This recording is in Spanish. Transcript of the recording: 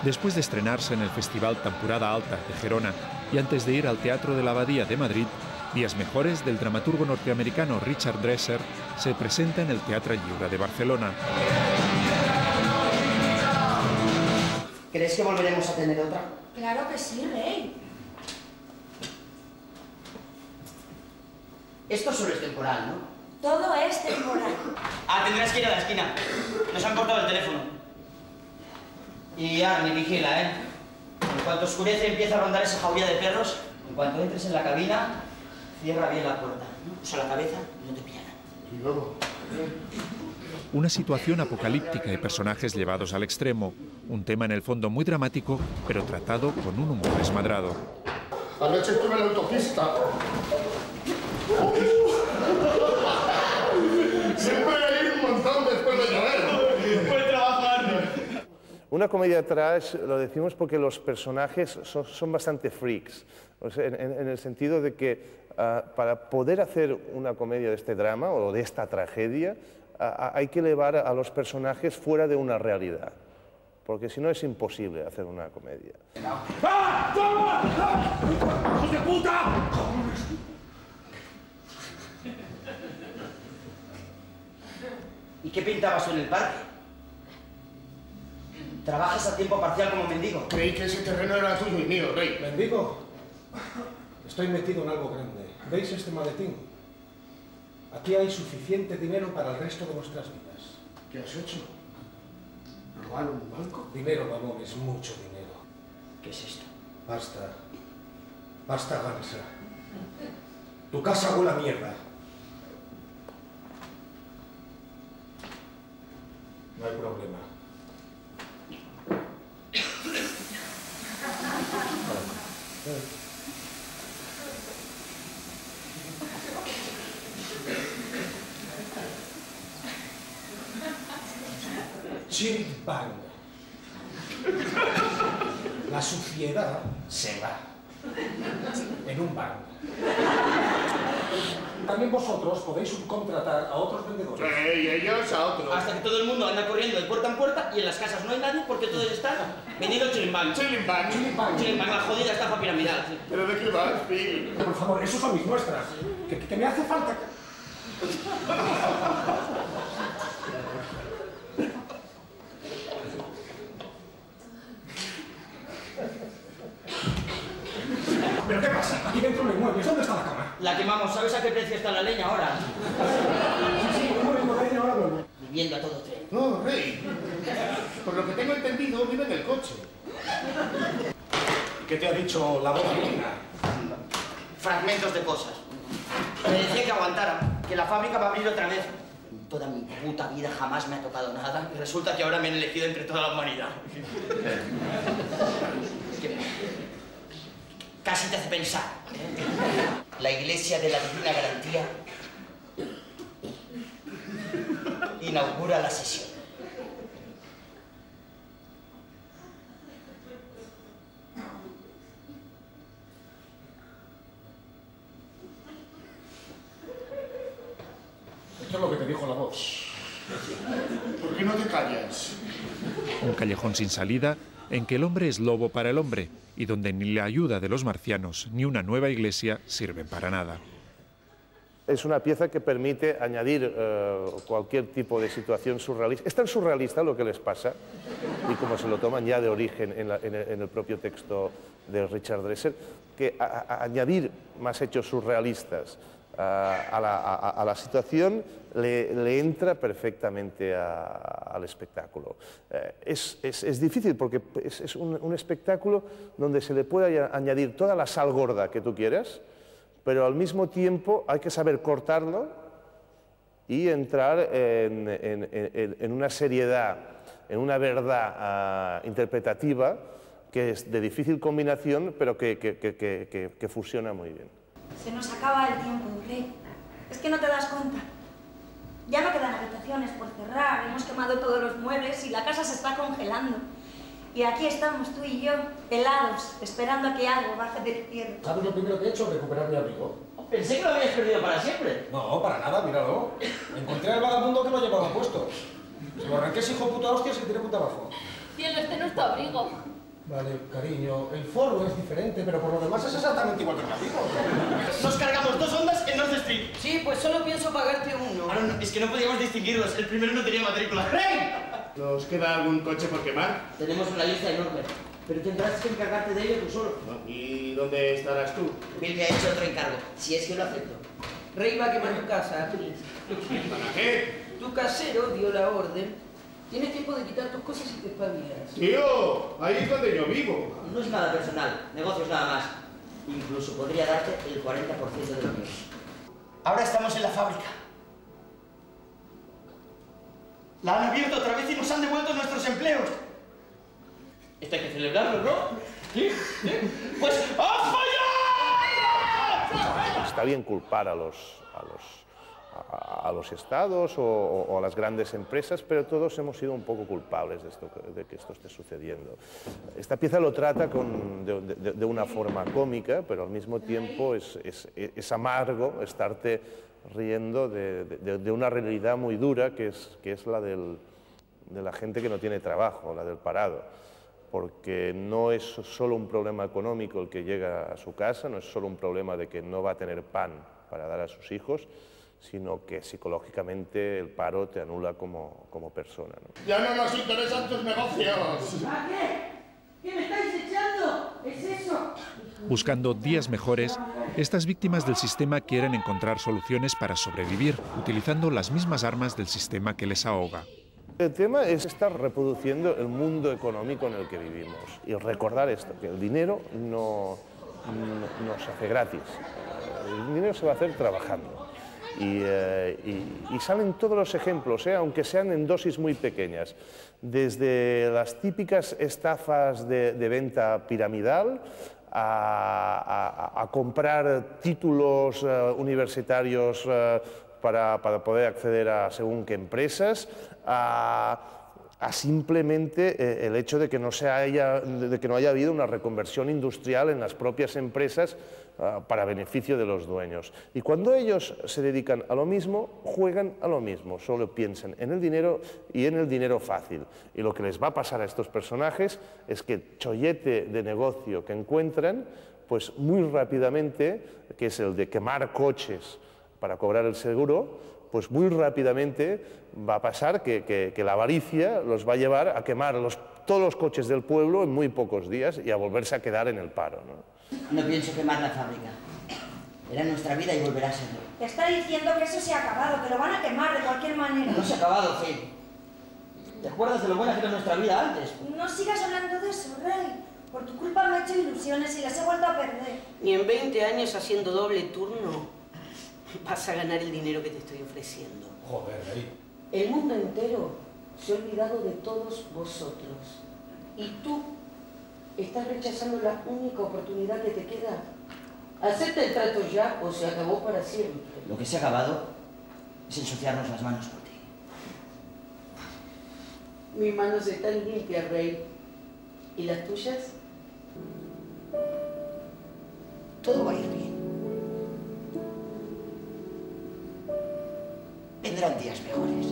Después de estrenarse en el Festival Temporada Alta de Gerona y antes de ir al Teatro de la Abadía de Madrid, Días Mejores del dramaturgo norteamericano Richard Dresser se presenta en el Teatre Lliure de Barcelona. ¿Crees que volveremos a tener otra? Claro que sí, Rey. Esto solo es temporal, ¿no? Todo es temporal. Ah, tendrás que ir a la esquina. Nos han cortado el teléfono. Y Arnie, vigila, ¿eh? En cuanto oscurece y empieza a rondar esa jauría de perros, en cuanto entres en la cabina, cierra bien la puerta. Usa la cabeza y no te pillarán. Y luego... Una situación apocalíptica y personajes llevados al extremo. Un tema en el fondo muy dramático, pero tratado con un humor desmadrado. Anoche estuve en la autopista. Siempre hay un montón después de llover. Buen trabajo, Arnie. Una comedia trash lo decimos porque los personajes son bastante freaks, o sea, en el sentido de que para poder hacer una comedia de este drama o de esta tragedia hay que elevar a los personajes fuera de una realidad, porque si no es imposible hacer una comedia. ¡Ah! ¡Hijos de puta! ¿Y qué pintabas tú en el parque? ¿Trabajas a tiempo parcial como mendigo? Creí que ese terreno era tuyo y mío, Rey. ¿Mendigo? Estoy metido en algo grande. ¿Veis este maletín? Aquí hay suficiente dinero para el resto de nuestras vidas. ¿Qué has hecho? ¿Robar un banco? Dinero, mamones, mucho dinero. ¿Qué es esto? Basta. Basta, Gansa. Tu casa huele a mierda. No hay problema. Chill bang. La suciedad se va en un bang. También vosotros podéis subcontratar a otros vendedores. Y ellos a otros. Hasta que todo el mundo anda corriendo de puerta en puerta y en las casas no hay nadie porque todos están vendiendo chilimbán. Chilimbán. Chilimbán, la jodida estafa piramidal. Sí. ¿Pero de qué vas, Phil? Por favor, esos son mis muestras. Que me hace falta. ¿Pero qué pasa? Aquí dentro no hay muebles. ¿Dónde está la cama? La quemamos. ¿Sabes a qué precio está la leña ahora? Sí, vuelvo la leña, ahora vuelvo. Viviendo a todo tren. No, Rey. Por lo que tengo entendido, vive en el coche. ¿Qué te ha dicho la boda divina? Fragmentos de cosas. Me decía que aguantara, que la fábrica va a abrir otra vez. Toda mi puta vida jamás me ha tocado nada y resulta que ahora me han elegido entre toda la humanidad. Casi te hace pensar. La Iglesia de la Divina Garantía inaugura la sesión. Esto es lo que te dijo la voz. ¿Por qué no te callas? Un callejón sin salida en que el hombre es lobo para el hombre y donde ni la ayuda de los marcianos ni una nueva iglesia sirven para nada. Es una pieza que permite añadir cualquier tipo de situación surrealista. Es tan surrealista lo que les pasa, y como se lo toman ya de origen en el propio texto de Richard Dresser, que añadir más hechos surrealistas a la situación le entra perfectamente al espectáculo. Es difícil porque es un espectáculo donde se le puede añadir toda la sal gorda que tú quieras, pero al mismo tiempo hay que saber cortarlo y entrar en una seriedad, en una verdad interpretativa que es de difícil combinación, pero que fusiona muy bien. Se nos acaba el tiempo, Rey. Es que no te das cuenta. Ya no quedan habitaciones por cerrar, hemos quemado todos los muebles y la casa se está congelando. Y aquí estamos, tú y yo, helados, esperando a que algo baje del cielo. ¿Sabes lo primero que he hecho? Recuperar mi abrigo. Pensé que lo habías perdido para siempre. No, para nada, míralo. Encontré al vagabundo que lo llevaba puesto. Se lo arranqué ese hijo puta hostia y se tiré puta abajo. Cielo, este no es tu abrigo. Vale, cariño, el foro es diferente, pero por lo demás es exactamente igual que el abrigo. Nos cargamos 2 Hondas en North Street. Sí, pues solo pienso pagarte uno. Ah, no, es que no podíamos distinguirlos. El primero no tenía matrícula. ¿Nos queda algún coche por quemar? Tenemos una lista enorme, pero tendrás que encargarte de ello tú solo. ¿Y dónde estarás tú? Bill me ha hecho otro encargo, si es que lo acepto. Rey va a quemar tu casa, Prince. ¿Para qué? Tu casero dio la orden. Tienes tiempo de quitar tus cosas y te espabilas. Tío, ahí es donde yo vivo. No es nada personal, negocios nada más. Incluso podría darte el 40% de lo mío. Ahora estamos en la fábrica. La han abierto otra vez y nos han devuelto nuestros empleos. Esto hay que celebrarlo, ¿no? ¿Sí? ¡Pues ¡a fallar! Está bien culpar a los estados o a las grandes empresas, pero todos hemos sido un poco culpables de que esto esté sucediendo. Esta pieza lo trata de una forma cómica, pero al mismo tiempo es amargo estarte riendo de una realidad muy dura que es la de la gente que no tiene trabajo, la del parado. Porque no es solo un problema económico el que llega a su casa, no es solo un problema de que no va a tener pan para dar a sus hijos, sino que psicológicamente el paro te anula como persona, ¿no? Ya no nos interesan tus negocios. ¿A qué? ¿Qué me estáis echando? ¿Es eso? Buscando días mejores, estas víctimas del sistema quieren encontrar soluciones para sobrevivir, utilizando las mismas armas del sistema que les ahoga. El tema es estar reproduciendo el mundo económico en el que vivimos y recordar esto, que el dinero no se hace gratis, el dinero se va a hacer trabajando. Y salen todos los ejemplos, aunque sean en dosis muy pequeñas, desde las típicas estafas de venta piramidal a comprar títulos universitarios para poder acceder a según qué empresas, a simplemente el hecho de que no haya habido una reconversión industrial en las propias empresas para beneficio de los dueños. Y cuando ellos se dedican a lo mismo, juegan a lo mismo, solo piensan en el dinero y en el dinero fácil. Y lo que les va a pasar a estos personajes es que el chollete de negocio que encuentran, pues muy rápidamente, que es el de quemar coches para cobrar el seguro, pues muy rápidamente va a pasar que la avaricia los va a llevar a quemar todos los coches del pueblo en muy pocos días y a volverse a quedar en el paro, ¿no? No pienso quemar la fábrica. Era nuestra vida y volverá a serlo. Te está diciendo que eso se ha acabado, que lo van a quemar de cualquier manera. No se ha acabado, Phil. ¿Te acuerdas de lo buena que era nuestra vida antes? No sigas hablando de eso, Rey. Por tu culpa me he hecho ilusiones y las he vuelto a perder. Ni en 20 años haciendo doble turno vas a ganar el dinero que te estoy ofreciendo. Joder, Rey. El mundo entero se ha olvidado de todos vosotros. Y tú estás rechazando la única oportunidad que te queda. Acepta el trato ya o se acabó para siempre. Lo que se ha acabado es ensuciarnos las manos por ti. Mis manos están limpias, Rey. ¿Y las tuyas? Todo va a ir bien. Vendrán días mejores.